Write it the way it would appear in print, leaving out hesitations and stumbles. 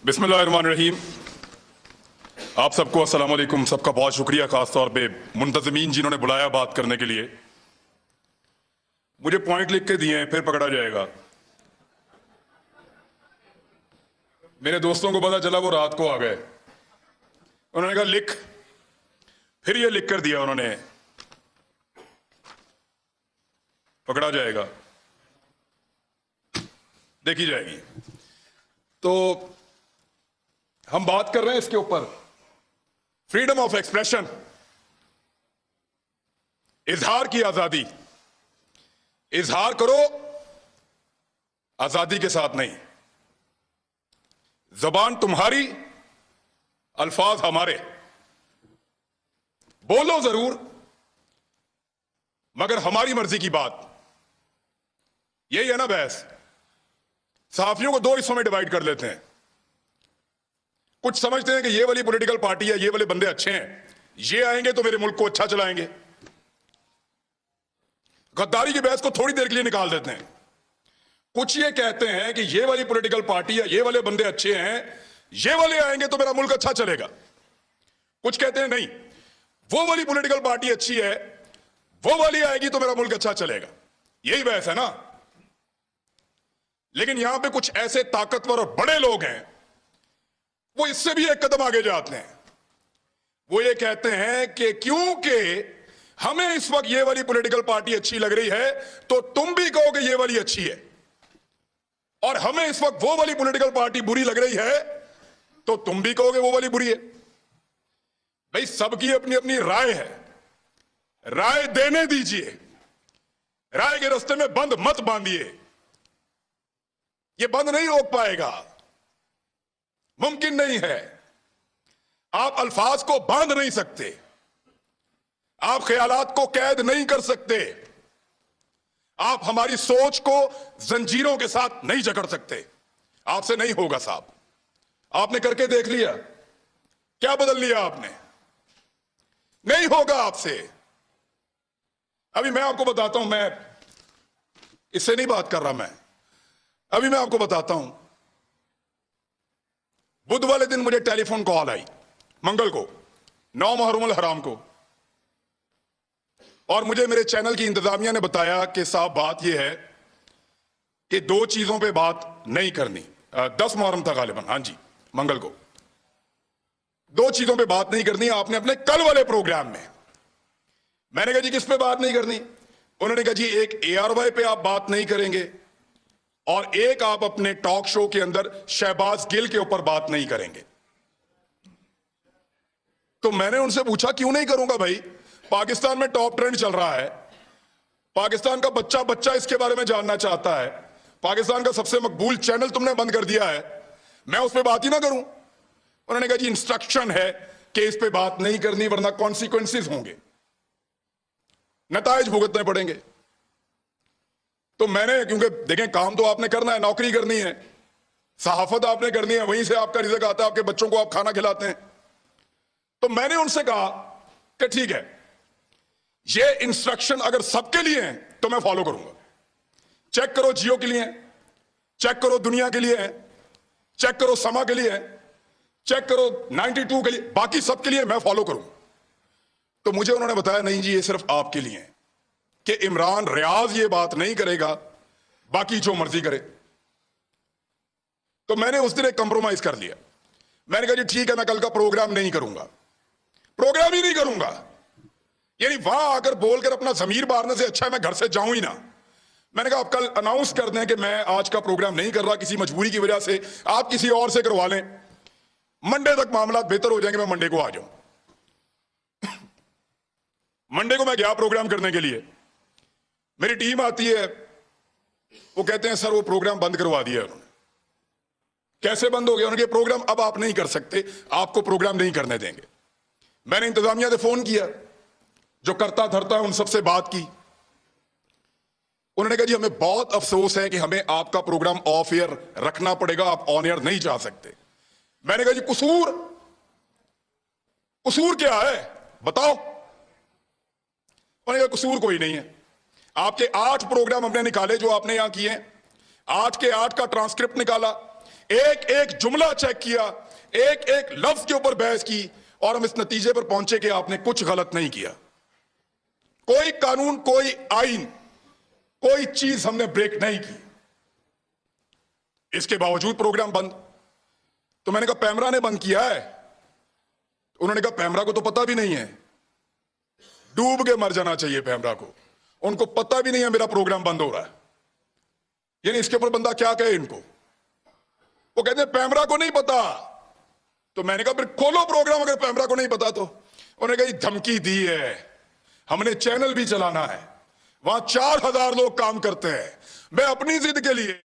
बिस्मिल्लाहिर्रहमानिर्रहीम। आप सबको अस्सलाम वालेकुम। सबका बहुत शुक्रिया, खास तौर पे मुंतज़मीन जिन्होंने बुलाया बात करने के लिए। मुझे पॉइंट लिख के दिए हैं, फिर पकड़ा जाएगा। मेरे दोस्तों को पता चला, वो रात को आ गए। उन्होंने कहा लिख, फिर ये लिख कर दिया उन्होंने, पकड़ा जाएगा, देखी जाएगी। तो हम बात कर रहे हैं इसके ऊपर, फ्रीडम ऑफ एक्सप्रेशन, इजहार की आजादी। इजहार करो, आजादी के साथ नहीं। जबान तुम्हारी, अल्फाज हमारे। बोलो जरूर, मगर हमारी मर्जी की बात। यही है ना बहस। सहाफियों को दो हिस्सों में डिवाइड कर लेते हैं। कुछ समझते हैं कि ये वाली पॉलिटिकल पार्टी है, ये वाले बंदे अच्छे हैं, ये आएंगे तो मेरे मुल्क को अच्छा चलाएंगे। गद्दारी की बहस को थोड़ी देर के लिए निकाल देते हैं। कुछ ये कहते हैं कि ये वाली पॉलिटिकल पार्टी है, ये वाले बंदे अच्छे हैं, ये वाले आएंगे तो मेरा मुल्क अच्छा चलेगा। कुछ कहते हैं नहीं, वो वाली पॉलिटिकल पार्टी अच्छी है, वो वाली आएगी तो मेरा मुल्क अच्छा चलेगा। यही बहस है ना। लेकिन यहां पे कुछ ऐसे ताकतवर और बड़े लोग हैं, वो इससे भी एक कदम आगे जाते हैं। वो ये कहते हैं कि क्योंकि हमें इस वक्त ये वाली पॉलिटिकल पार्टी अच्छी लग रही है, तो तुम भी कहो कि ये वाली अच्छी है, और हमें इस वक्त वो वाली पॉलिटिकल पार्टी बुरी लग रही है, तो तुम भी कहोगे वो वाली बुरी है। भाई, सबकी अपनी अपनी राय है, राय देने दीजिए। राय के रास्ते में बंद मत बांधिए, ये बंद नहीं रोक पाएगा, मुमकिन नहीं है। आप अल्फाज को बांध नहीं सकते, आप ख्यालात को कैद नहीं कर सकते, आप हमारी सोच को जंजीरों के साथ नहीं जकड़ सकते। आपसे नहीं होगा साहब। आपने करके देख लिया, क्या बदल लिया आपने? नहीं होगा आपसे। अभी मैं आपको बताता हूं, मैं इससे नहीं बात कर रहा, अभी मैं आपको बताता हूं। बुध वाले दिन मुझे टेलीफोन कॉल आई, मंगल को, 9 मुहर्रम हराम को, और मुझे मेरे चैनल की इंतजामिया ने बताया कि साहब बात यह है कि 2 चीजों पे बात नहीं करनी। 10 मुहर्रम था गालिबन, हां जी, मंगल को। 2 चीजों पे बात नहीं करनी आपने अपने कल वाले प्रोग्राम में। मैंने कहा जी किस पे बात नहीं करनी? उन्होंने कहा जी एक ARY पे आप बात नहीं करेंगे, और एक आप अपने टॉक शो के अंदर शहबाज गिल के ऊपर बात नहीं करेंगे। तो मैंने उनसे पूछा क्यों नहीं करूंगा भाई? पाकिस्तान में टॉप ट्रेंड चल रहा है, पाकिस्तान का बच्चा बच्चा इसके बारे में जानना चाहता है, पाकिस्तान का सबसे मकबूल चैनल तुमने बंद कर दिया है, मैं उस पर बात ही ना करूं? उन्होंने कहा जी इंस्ट्रक्शन है कि इस पे बात नहीं करनी, वरना कॉन्सिक्वेंसेस होंगे, नताइज भुगतने पड़ेंगे। तो मैंने, क्योंकि देखें काम तो आपने करना है, नौकरी करनी है, सहाफत आपने करनी है, वहीं से आपका रिज़्क आता है, आपके बच्चों को आप खाना खिलाते हैं। तो मैंने उनसे कहा कि ठीक है, ये इंस्ट्रक्शन अगर सबके लिए है तो मैं फॉलो करूंगा। चेक करो जियो के लिए है, चेक करो दुनिया के लिए है, चेक करो समा के लिए है, चेक करो 92 के लिए, बाकी सबके लिए मैं फॉलो करूंगा। तो मुझे उन्होंने बताया नहीं जी, ये सिर्फ आपके लिए है, कि इमरान रियाज ये बात नहीं करेगा, बाकी जो मर्जी करे। तो मैंने उस दिन एक कंप्रोमाइज कर लिया। मैंने कहा जी ठीक है, मैं कल का प्रोग्राम नहीं करूंगा, प्रोग्राम ही नहीं करूंगा। यानी वहां आकर बोलकर अपना जमीर मारने से अच्छा है मैं घर से जाऊं ही ना। मैंने कहा आप कल अनाउंस कर दें कि मैं आज का प्रोग्राम नहीं कर रहा, किसी मजबूरी की वजह से, आप किसी और से करवा लें, मंडे तक मामला बेहतर हो जाएंगे, मैं मंडे को आ जाऊं। मंडे को मैं गया प्रोग्राम करने के लिए, मेरी टीम आती है, वो कहते हैं सर वो प्रोग्राम बंद करवा दिया उन्होंने। कैसे बंद हो गया? उन्होंने कहा प्रोग्राम अब आप नहीं कर सकते, आपको प्रोग्राम नहीं करने देंगे। मैंने इंतजामिया से फोन किया, जो करता धरता है उन सबसे बात की। उन्होंने कहा जी हमें बहुत अफसोस है कि हमें आपका प्रोग्राम ऑफ एयर रखना पड़ेगा, आप ऑन एयर नहीं जा सकते। मैंने कहा जी कसूर क्या है बताओ? उन्होंने कहा कसूर कोई नहीं है, आपके 8 प्रोग्राम हमने निकाले जो आपने यहां किए, 8 के 8 का ट्रांसक्रिप्ट निकाला, एक एक जुमला चेक किया, एक एक लफ्ज के ऊपर बहस की, और हम इस नतीजे पर पहुंचे कि आपने कुछ गलत नहीं किया। कोई कानून, कोई आइन, कोई चीज हमने ब्रेक नहीं की। इसके बावजूद प्रोग्राम बंद। तो मैंने कहा पैमरा ने बंद किया है। उन्होंने कहा पैमरा को तो पता भी नहीं है, डूब के मर जाना चाहिए पैमरा को, उनको पता भी नहीं है मेरा प्रोग्राम बंद हो रहा है। यानी इसके ऊपर बंदा क्या कहे इनको। वो कहते हैं पैमरा को नहीं पता। तो मैंने कहा फिर खोलो प्रोग्राम अगर पैमरा को नहीं पता तो। उन्होंने कहा धमकी दी है, हमने चैनल भी चलाना है, वहां 4000 लोग काम करते हैं, मैं अपनी जिद के लिए